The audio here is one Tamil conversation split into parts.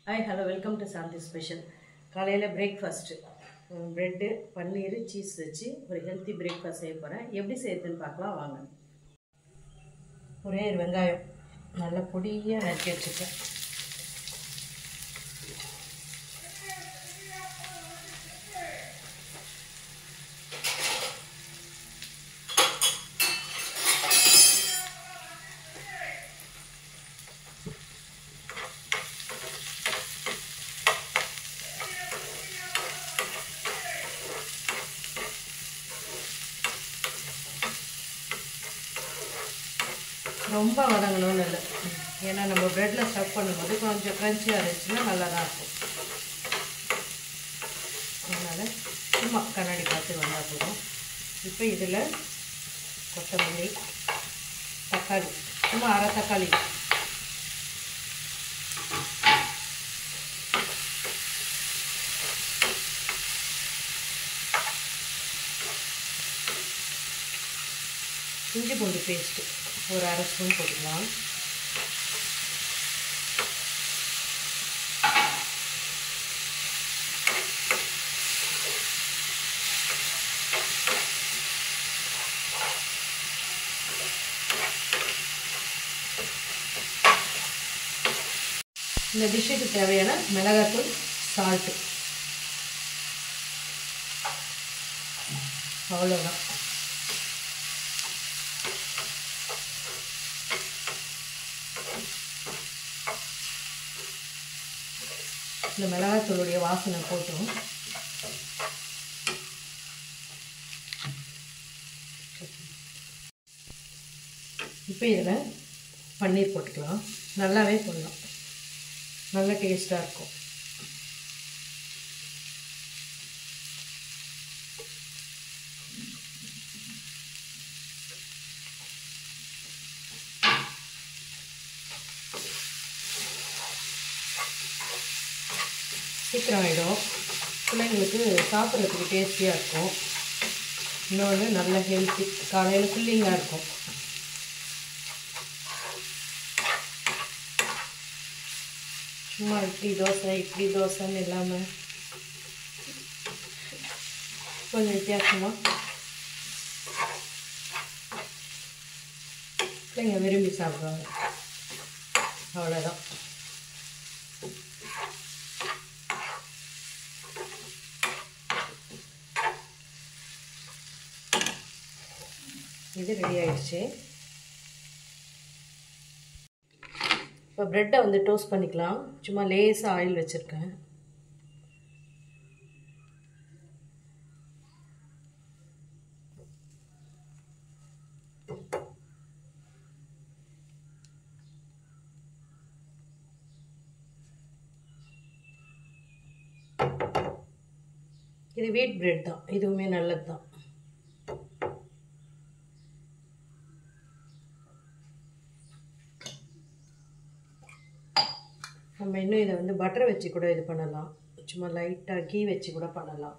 Hi, hello, welcome to Santhi Special. காலையில் பிரேக்ஃபாஸ்ட்டு ப்ரெட்டு பன்னீர் சீஸ் வச்சு ஒரு ஹெல்த்தி பிரேக்ஃபாஸ்ட் செய்ய போகிறேன். எப்படி செய்யறதுன்னு பார்க்கலாம் வாங்க. ஒரே ஒரு வெங்காயம் நல்லா பொடியாக நறுக்கி வச்சுருக்கேன். ரொம்ப வதங்கணும்னு இல்லை, ஏன்னா நம்ம ப்ரெட்டில் ஸ்டஃப் பண்ணும்போது கொஞ்சம் க்ரன்ச்சியாக இருந்துச்சுன்னா நல்லா தான் இருக்கும். அதனால் சும்மா கண்ணாடி பார்த்து வந்தால் போதும். இப்போ இதில் கொத்தமல்லி, தக்காளி, சும்மா அரை தக்காளி, இஞ்சி பூண்டு பேஸ்ட்டு ஒரு அரை ஸ்பூன் போட்டுக்கலாம். இந்த டிஷ்ஷுக்கு தேவையான மிளகாத்தூள், சால்ட்டு, அவ்வளோதான். இந்த மிளகாத்தூளுடைய வாசனை போட்டோம். இப்போ இதில் பன்னீர் போட்டுக்கலாம். நல்லாவே போடலாம், நல்ல டேஸ்ட்டாக இருக்கும். சீக்கிரம் ஆகிடும், பிள்ளைங்களுக்கு சாப்பிட்றதுக்கு டேஸ்டியாக இருக்கும். இன்னொன்று நல்ல ஹெல்த்தி, காலையில் ஃபில்லிங்காக இருக்கும். சும்மா இட்லி தோசைன்னு இல்லாமல் கொஞ்சம் வித்தியாசமாக பிள்ளைங்க விரும்பி சாப்பிடுவாங்க. அவ்வளோதான். இது ரெடி ஆயிடுச்சு. இப்போ ப்ரெட்டை வந்து டோஸ்ட் பண்ணிக்கலாம். சும்மா லேசாக ஆயில் வச்சுருக்கேன். இது வீட் பிரெட் தான், இதுவுமே நல்லது தான். நம்ம இன்னும் இதை வந்து பட்டர் வச்சு கூட இது பண்ணலாம், சும்மா லைட்டாக கீ வச்சு கூட பண்ணலாம்.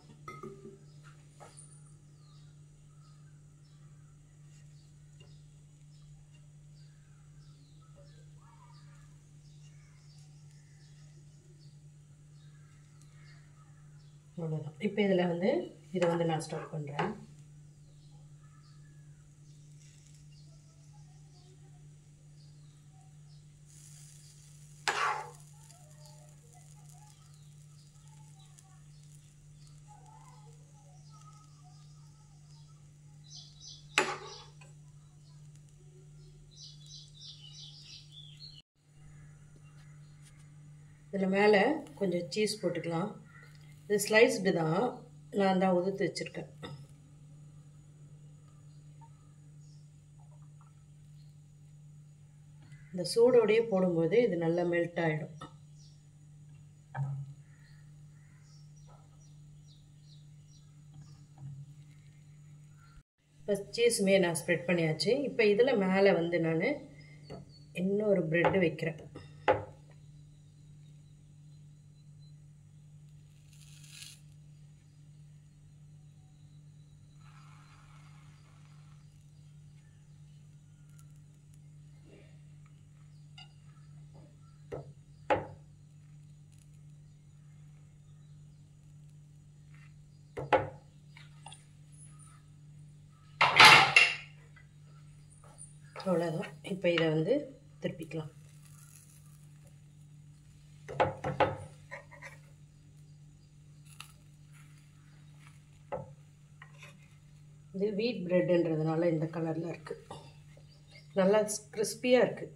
அவ்வளோதான். இப்போ இதில் வந்து இதை வந்து நான் ஸ்டார்ட் பண்ணுறேன். இதில் மேலே கொஞ்சம் சீஸ் போட்டுக்கலாம். இது ஸ்லைஸ்டு தான், நான் தான் உதுத்து வச்சுருக்கேன். இந்த சூடோடையே போடும்போது இது நல்லா மெல்ட் ஆகிடும். இப்போ சீஸுமே நான் ஸ்ப்ரெட் பண்ணியாச்சு. இப்போ இதில் மேலே வந்து நான் இன்னொரு ப்ரெட்டு வைக்கிறேன். அவ்வளோதான். இப்போ இதை வந்து திருப்பிக்கலாம். இது வீட் பிரெட்டுன்றதுனால இந்த கலரில் இருக்குது. நல்லா கிறிஸ்பியாக இருக்குது.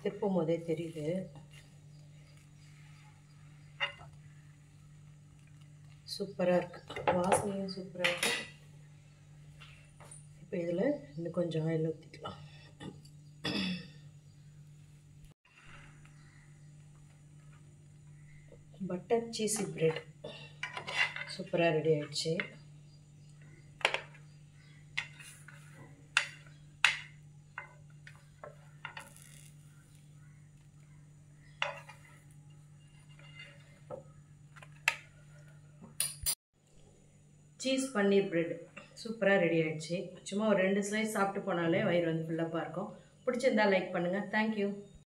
திருப்பும் போதே தெரியுது. சூப்பராக இருக்குது. வாசனையும் சூப்பராக இருக்குது. இப்போ இதில் இன்னும் கொஞ்சம் ஆயில் ஊற்றிக்கலாம். பட்டர் சீஸி பிரெட் சூப்பராக ரெடி ஆகிடுச்சு. சீஸ் பன்னீர் பிரெட் சூப்பராக ரெடி ஆகிடுச்சு. சும்மா ஒரு 2 ஸ்லைஸ் சாப்பிட்டு போனாலே வயிறு வந்து ஃபுல்லப்பாக இருக்கும். பிடிச்சிருந்தா லைக் பண்ணுங்கள். தேங்க்யூ.